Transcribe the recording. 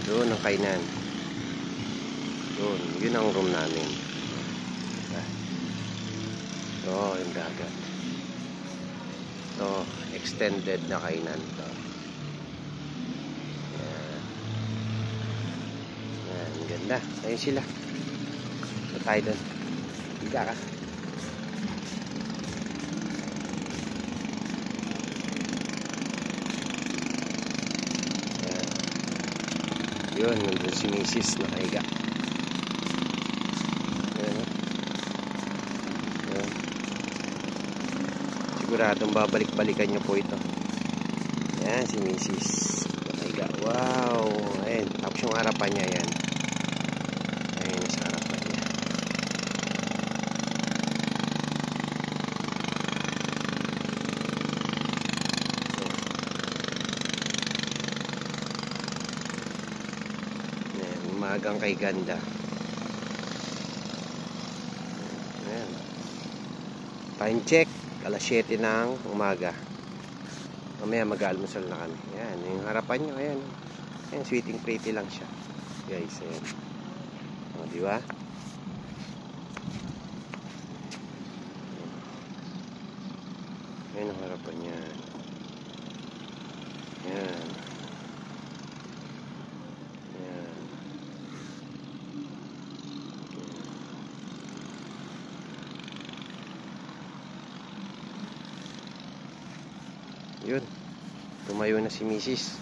Doon ang kainan. Doon, yun ang room namin. Ito, yung dagat. Ito, extended na kainan to. Yan. Yan, ganda. Ayun sila. Ito tayo doon. Higa ka. Yan. Yun, nandun si Mrs. nakahiga. Siguradong babalik-balikan nyo po ito. Yan si Mrs. Nakahiga. Wow. Ayan. Tapos yung harapan niya yan. Ayan sa harapan niya. Ayan. Umagang kay ganda. Ayan. Time check. Alas 7 ng umaga. Mamaya mag-almusal na kami. Ayan, yung harapan nyo, ayan. Ayan, sweeting pretty lang siya. Guys, ayan. O, diba? Ayan ang harapan niya. Ayan. Ayan. Yun, tumayo na si Mrs.